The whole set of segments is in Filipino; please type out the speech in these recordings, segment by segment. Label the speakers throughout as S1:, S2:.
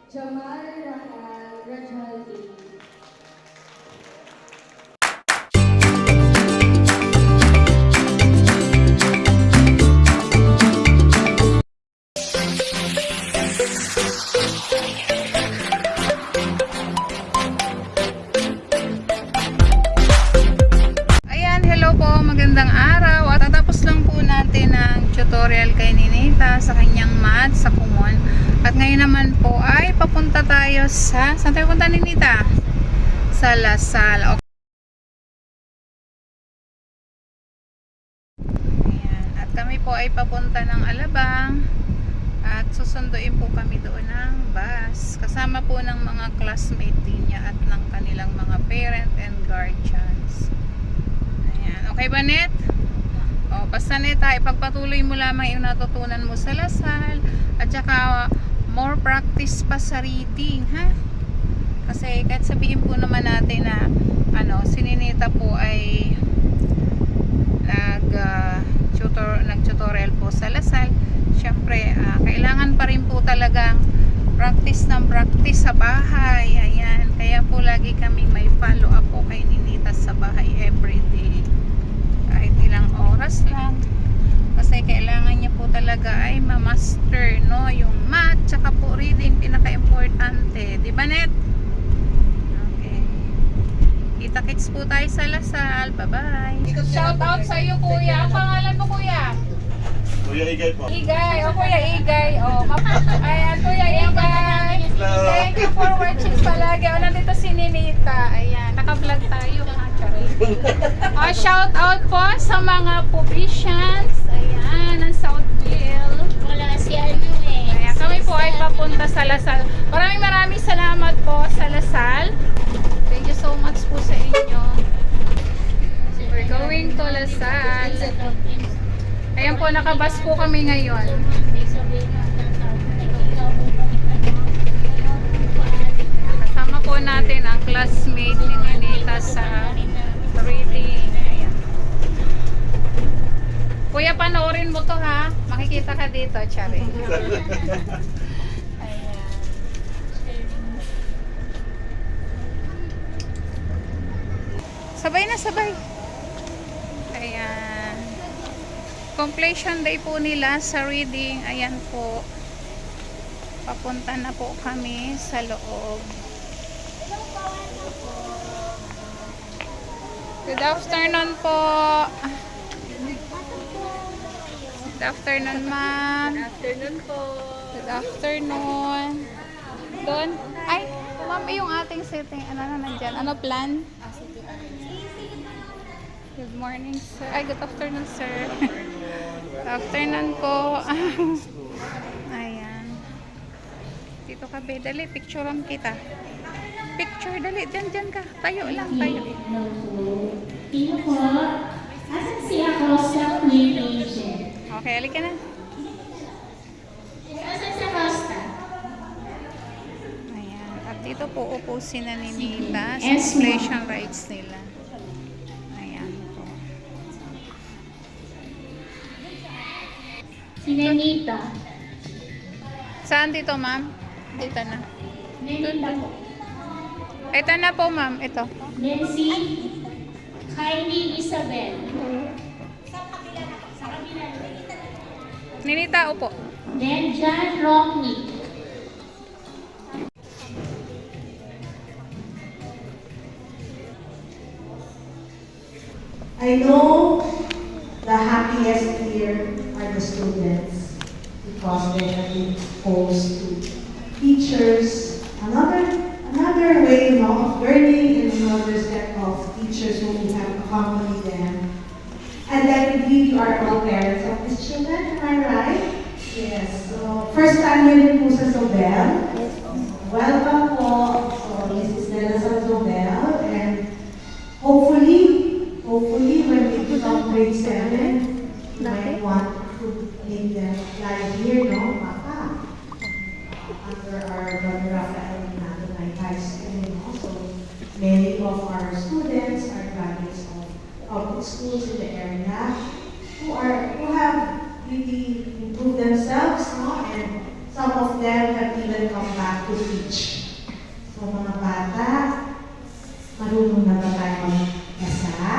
S1: Jamal Rahal Rajaldi.
S2: Ayan, hello po, magandang araw. At tatapos lang po natin ang tutorial kay Ninita sa kanyang math sa Kumon. At ngayon naman po ay papunta tayo sa, saan tayo punta, Ninita? Sa Lasal. Okay. Ayan, at kami po ay papunta ng Alabang. At susunduin po kami doon ng bus. Kasama po ng mga classmate din niya at ng kanilang mga parent and guardians. Ayan. Okay ba, Net? O, basta Neta, ipagpatuloy mo lamang yung natutunan mo sa Lasal. At saka, more practice pa sa reading, ha? Kasi kahit sabihin po naman natin na si Ninita po ay nag-tutorial po sa Lasal. Syempre, kailangan pa rin po talagang practice ng practice sa bahay. Ayan. Kaya po lagi kami may follow up po kay Ninita sa bahay everyday. Kahit ilang oras lang. Kasi kailangan niya po talaga ay ma-master, no? Yung math, tsaka po reading, pinaka-importante. Di ba, Net? Okay. Kita-kits po tayo sa Lasal. Bye-bye. Shout out sa iyo, Kuya. Ang pangalan mo, Kuya?
S3: Kuya Igay po.
S2: Igay. O, Kuya Igay. O, ayan, Kuya Igay. Thank you for watching palagi. O, nandito si Ninita. Ayan, naka-vlog tayo. O, shout out po sa mga publications. Ayan, ng Southville.
S4: Wala si ano eh.
S2: Ayan, kami po ay papunta sa Lasal. Maraming salamat po sa Lasal. Thank you so much po sa inyo. We're going to Lasal. Ayan po, nakabas po kami ngayon. Kasama po natin ang classmate ni Ninita sa reading. Ayan. Kuya, panoorin mo to, ha? Makikita ka dito, Chari. Ayan. Sabay na, sabay. Ayan. Completion day po nila sa reading. Ayan po. Papunta na po kami sa loob. Good afternoon po. Good afternoon, ma'am.
S4: Good afternoon po.
S2: Good afternoon. Doon. Ay, ma'am, yung ating setting. Ano na nandyan? Ano plan? Good morning, sir. Ay, good afternoon, sir. Good afternoon po. Ayan. Dito ka, be. Dali, picturean kita. Picture, dali. Dyan ka. Tayo lang, tayo.
S4: Tino po. Asan si Acosta Queen Agent?
S2: Okay, halika na.
S4: Asan si Acosta?
S2: Ayan. At dito po upo si na ni Nita sa
S4: Yes, ma'am.
S2: completion rights nila. Ayan po.
S4: Si Nenita.
S2: Saan dito, ma'am? Dito na.
S4: Nenita po.
S2: Ito na po, ma'am. Ito.
S4: Nancy. Kylie Isabel. Sa kabila.
S2: Ninita, upo.
S4: Then John Romney.
S5: I know the happiest here are the students because they have been exposed to teachers, another way, of learning and another set of teachers who have accompanied them. And then we are all parents of these children, am I right? Yes. So, first time here po sa Zobel. Welcome po. So, this is Nelson Zobel and hopefully when they become grade 7, you might want to make them fly here, no, Papa? Under our Don Rafael Natonay High School, no? So many of our students are graduates of public schools in the area who have really improved themselves, no? And some of them have even come back to teach. So mga bata, marunong na ba tayo magbasa?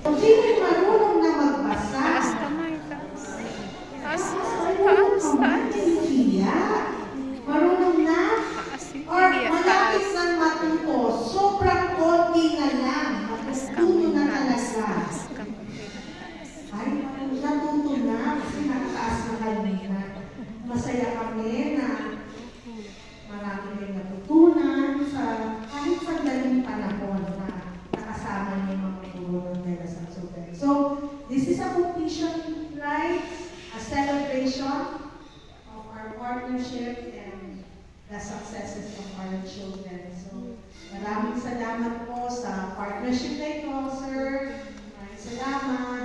S5: Kung sino marunong na magbasa,
S2: Taas kamay, taas. Taas,
S5: marunong
S2: taas,
S5: ka
S2: taas.
S5: Cecilia? Marunong na?
S2: Taas,
S5: Or
S2: Cecilia,
S5: malapit
S2: taas.
S5: na matuto, sobrang konti na lang,
S2: Taas
S5: matututo
S2: kamay,
S5: na
S2: taas.
S5: talaga.
S2: Taas kamay, taas.
S5: Ay, natuto na kasi nakataas na kanina. Masaya kami na marami rin natutunan sa kahit sandaling panahon na nakasama niyo yung mga guro ng Telasal Super. So, this is a completion slide, a celebration of our partnership and the successes of our children. So, maraming salamat po sa partnership na ito, sir. Maraming salamat.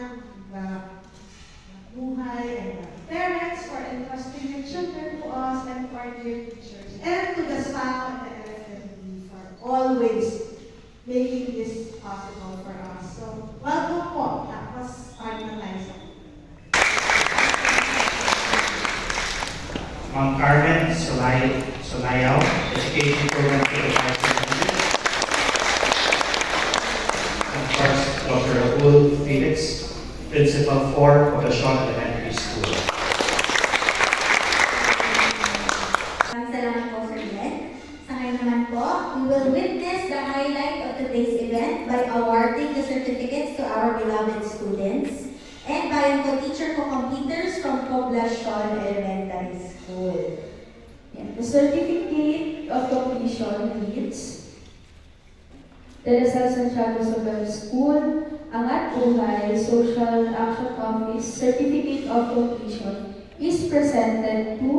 S5: Buhay and the parents for entrusting their children to us and to our dear teachers. And to the staff at the LFMD for always making this possible for us. So, welcome po. Tapos, start na tayo sa
S6: Ma'am Carmen Solayaw, Education Program Supervisor. And of course, Dr. Raul Felix, Principal 4 of the Shaw Elementary School.
S1: Maraming salamat po, Sir Glenn. Sa ngayon naman po, we will witness the highlight of today's event by awarding the certificates to our beloved students and by co-teacher co-completers from Poblacion Elementary School.
S7: And the certificate of completion reads, Telasal Santiago Sobel School, Angat Buhay Social Action Office Certificate of Completion is presented to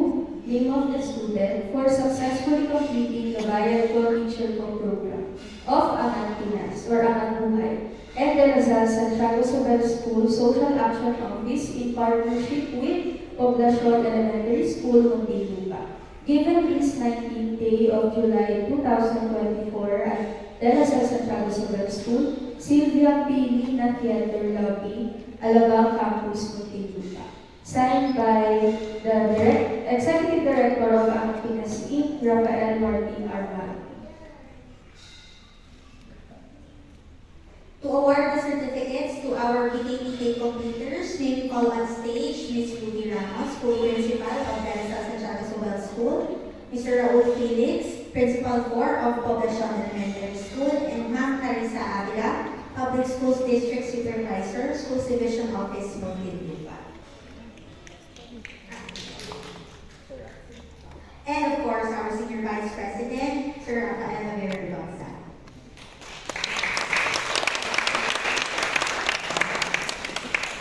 S7: name of the student for successfully completing the Bayan Co-Teacher Co-Program of Angat Pinas or Angat Buhay and the Telasal Santiago Sobel School Social Action Office in partnership with Poblacion Elementary School, Muntinlupa. Given this 19th day of July 2024 at Telasal Santiago Sobel School, Sylvia P. Lina Theater Lobby, Alabang Campus, Muntinlupa. Signed by the Executive Director of Angat Pinas Inc., Rafael Martin Armando.
S1: To award the certificates to our BKPK completers, may we call on stage Ms. Ruby Ramos, School Principal of Telasal Santiago Sobel School, Mr. Raul Felix, Principal 4 of Poblacion Elementary School, and Ma'am Carissa Avila, Public Schools District Supervisor, Schools Division Office, Muntinlupa. And of course, our Senior Vice President, Sir Rafael Javier Gonza.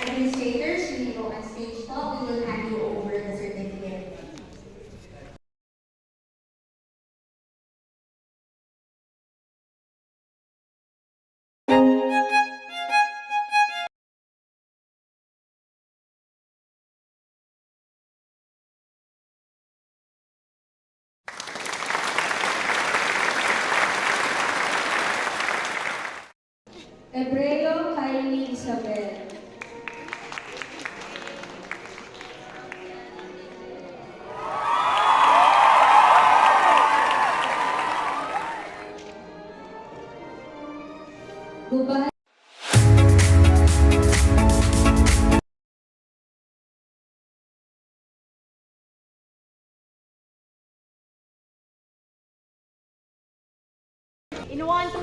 S1: Administrators, we will go on stage po. We will hand you over the certificate.
S7: Hebreo Kylie Isabel. Gubahan
S4: In 1, 2,